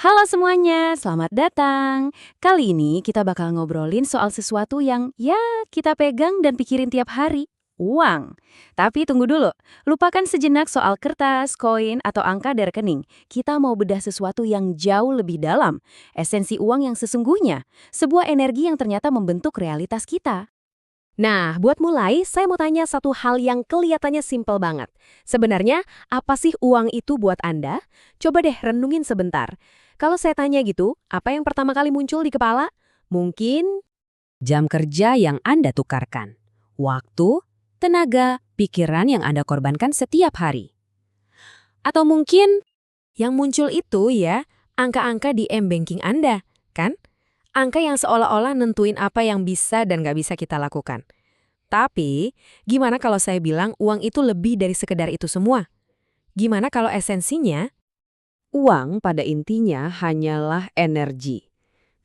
Halo semuanya, selamat datang. Kali ini kita bakal ngobrolin soal sesuatu yang ya kita pegang dan pikirin tiap hari. Uang. Tapi tunggu dulu, lupakan sejenak soal kertas, koin, atau angka di rekening. Kita mau bedah sesuatu yang jauh lebih dalam. Esensi uang yang sesungguhnya. Sebuah energi yang ternyata membentuk realitas kita. Nah, buat mulai, saya mau tanya satu hal yang kelihatannya simpel banget. Sebenarnya, apa sih uang itu buat Anda? Coba deh renungin sebentar. Kalau saya tanya gitu, apa yang pertama kali muncul di kepala? Mungkin jam kerja yang Anda tukarkan, waktu, tenaga, pikiran yang Anda korbankan setiap hari. Atau mungkin yang muncul itu ya, angka-angka di m-banking Anda, kan? Angka yang seolah-olah nentuin apa yang bisa dan nggak bisa kita lakukan. Tapi, gimana kalau saya bilang uang itu lebih dari sekedar itu semua? Gimana kalau esensinya? Uang pada intinya hanyalah energi.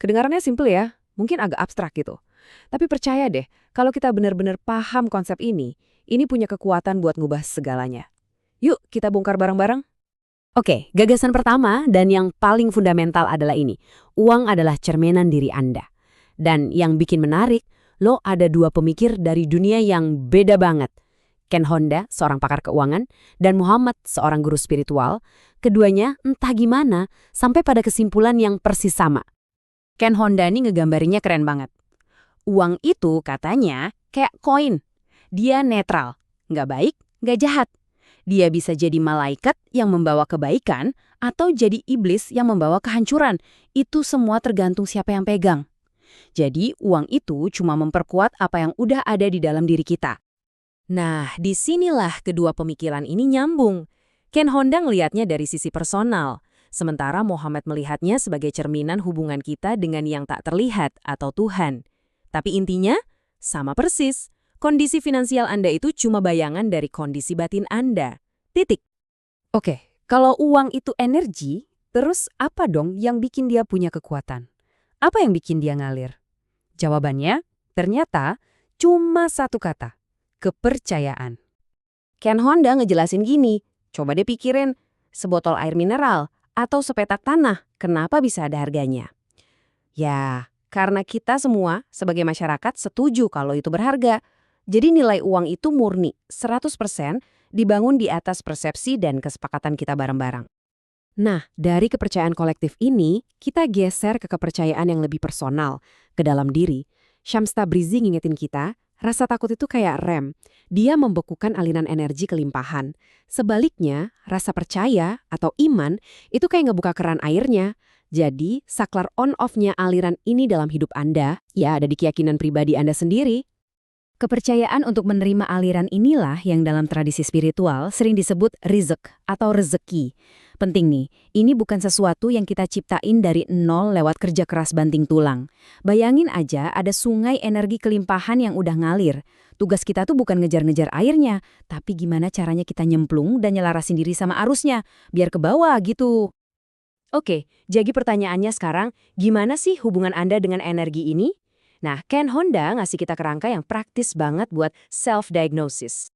Kedengarannya simple ya, mungkin agak abstrak gitu. Tapi percaya deh, kalau kita benar-benar paham konsep ini punya kekuatan buat ngubah segalanya. Yuk, kita bongkar bareng-bareng. Oke, gagasan pertama dan yang paling fundamental adalah ini. Uang adalah cerminan diri Anda. Dan yang bikin menarik, lo ada dua pemikir dari dunia yang beda banget. Ken Honda, seorang pakar keuangan, dan Muhammad, seorang guru spiritual. Keduanya entah gimana sampai pada kesimpulan yang persis sama. Ken Honda ini ngegambarinya keren banget. Uang itu katanya kayak koin. Dia netral, nggak baik, nggak jahat. Dia bisa jadi malaikat yang membawa kebaikan atau jadi iblis yang membawa kehancuran. Itu semua tergantung siapa yang pegang. Jadi uang itu cuma memperkuat apa yang udah ada di dalam diri kita. Nah, disinilah kedua pemikiran ini nyambung. Ken Honda ngelihatnya dari sisi personal, sementara Muhammad melihatnya sebagai cerminan hubungan kita dengan yang tak terlihat atau Tuhan. Tapi intinya, sama persis. Kondisi finansial Anda itu cuma bayangan dari kondisi batin Anda. Titik. Oke, kalau uang itu energi, terus apa dong yang bikin dia punya kekuatan? Apa yang bikin dia ngalir? Jawabannya, ternyata cuma satu kata. Kepercayaan. Ken Honda ngejelasin gini, coba deh pikirin, sebotol air mineral atau sepetak tanah, kenapa bisa ada harganya? Ya, karena kita semua sebagai masyarakat setuju kalau itu berharga. Jadi nilai uang itu murni, 100% dibangun di atas persepsi dan kesepakatan kita bareng-barang. Nah, dari kepercayaan kolektif ini, kita geser ke kepercayaan yang lebih personal, ke dalam diri. Shams Tabrizi ngingetin kita, rasa takut itu kayak rem. Dia membekukan aliran energi kelimpahan. Sebaliknya, rasa percaya atau iman itu kayak ngebuka keran airnya. Jadi, saklar on-off-nya aliran ini dalam hidup Anda, ya ada di keyakinan pribadi Anda sendiri. Kepercayaan untuk menerima aliran inilah yang dalam tradisi spiritual sering disebut rizq atau rezeki. Penting nih, ini bukan sesuatu yang kita ciptain dari nol lewat kerja keras banting tulang. Bayangin aja ada sungai energi kelimpahan yang udah ngalir. Tugas kita tuh bukan ngejar-ngejar airnya, tapi gimana caranya kita nyemplung dan nyelarasin diri sama arusnya, biar ke bawah gitu. Oke, jadi pertanyaannya sekarang, gimana sih hubungan Anda dengan energi ini? Nah, Ken Honda ngasih kita kerangka yang praktis banget buat self-diagnosis.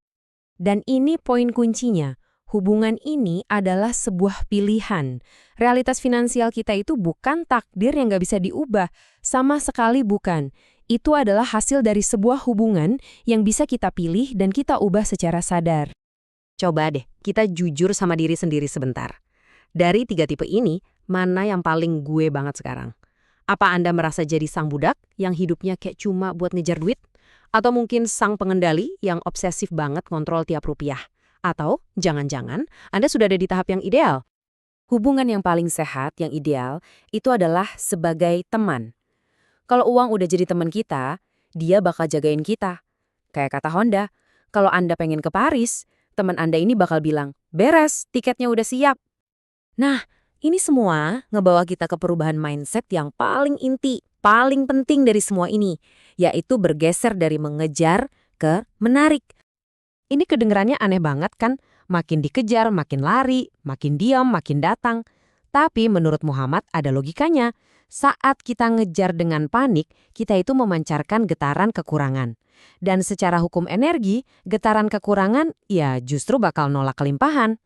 Dan ini poin kuncinya. Hubungan ini adalah sebuah pilihan. Realitas finansial kita itu bukan takdir yang nggak bisa diubah. Sama sekali bukan. Itu adalah hasil dari sebuah hubungan yang bisa kita pilih dan kita ubah secara sadar. Coba deh, kita jujur sama diri sendiri sebentar. Dari tiga tipe ini, mana yang paling gue banget sekarang? Apa Anda merasa jadi sang budak yang hidupnya kayak cuma buat ngejar duit? Atau mungkin sang pengendali yang obsesif banget kontrol tiap rupiah? Atau jangan-jangan Anda sudah ada di tahap yang ideal? Hubungan yang paling sehat, yang ideal, itu adalah sebagai teman. Kalau uang udah jadi teman kita, dia bakal jagain kita. Kayak kata Honda, kalau Anda pengen ke Paris, teman Anda ini bakal bilang, beres, tiketnya udah siap. Nah, ini semua ngebawa kita ke perubahan mindset yang paling inti, paling penting dari semua ini, yaitu bergeser dari mengejar ke menarik. Ini kedengerannya aneh banget kan? Makin dikejar, makin lari, makin diam, makin datang. Tapi menurut Muhammad ada logikanya. Saat kita ngejar dengan panik, kita itu memancarkan getaran kekurangan. Dan secara hukum energi, getaran kekurangan ya justru bakal nolak kelimpahan.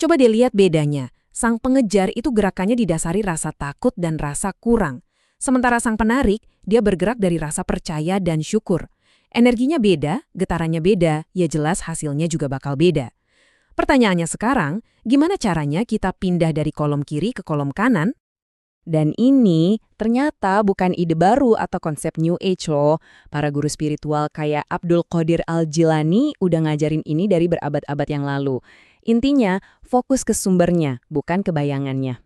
Coba dilihat bedanya. Sang pengejar itu gerakannya didasari rasa takut dan rasa kurang. Sementara sang penarik, dia bergerak dari rasa percaya dan syukur. Energinya beda, getarannya beda, ya jelas hasilnya juga bakal beda. Pertanyaannya sekarang, gimana caranya kita pindah dari kolom kiri ke kolom kanan? Dan ini ternyata bukan ide baru atau konsep New Age loh. Para guru spiritual kayak Abdul Qadir Al-Jilani udah ngajarin ini dari berabad-abad yang lalu. Intinya, fokus ke sumbernya, bukan ke bayangannya.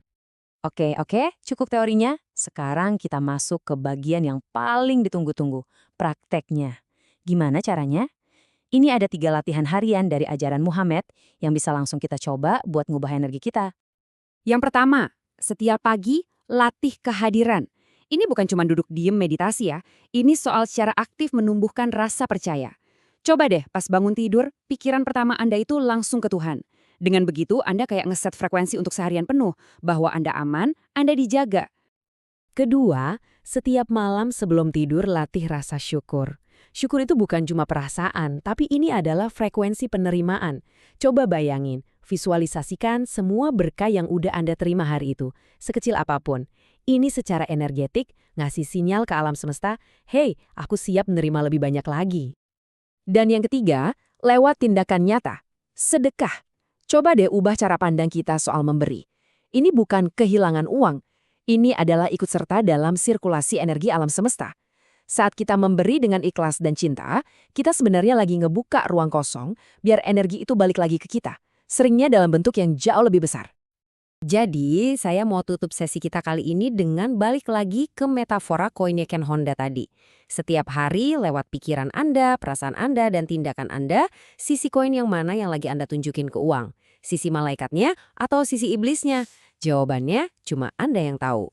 Oke, cukup teorinya. Sekarang kita masuk ke bagian yang paling ditunggu-tunggu, prakteknya. Gimana caranya? Ini ada 3 latihan harian dari ajaran Muhammad yang bisa langsung kita coba buat ngubah energi kita. Yang pertama, setiap pagi latih kehadiran. Ini bukan cuma duduk diem meditasi ya, ini soal secara aktif menumbuhkan rasa percaya. Coba deh pas bangun tidur, pikiran pertama Anda itu langsung ke Tuhan. Dengan begitu Anda kayak ngeset frekuensi untuk seharian penuh, bahwa Anda aman, Anda dijaga. Kedua, setiap malam sebelum tidur latih rasa syukur. Syukur itu bukan cuma perasaan, tapi ini adalah frekuensi penerimaan. Coba bayangin, visualisasikan semua berkah yang udah Anda terima hari itu, sekecil apapun. Ini secara energetik ngasih sinyal ke alam semesta, hey, aku siap menerima lebih banyak lagi. Dan yang ketiga, lewat tindakan nyata. Sedekah. Coba deh ubah cara pandang kita soal memberi. Ini bukan kehilangan uang. Ini adalah ikut serta dalam sirkulasi energi alam semesta. Saat kita memberi dengan ikhlas dan cinta, kita sebenarnya lagi ngebuka ruang kosong biar energi itu balik lagi ke kita. Seringnya dalam bentuk yang jauh lebih besar. Jadi, saya mau tutup sesi kita kali ini dengan balik lagi ke metafora koinnya Ken Honda tadi. Setiap hari lewat pikiran Anda, perasaan Anda, dan tindakan Anda, sisi koin yang mana yang lagi Anda tunjukin ke uang? Sisi malaikatnya atau sisi iblisnya? Jawabannya cuma Anda yang tahu.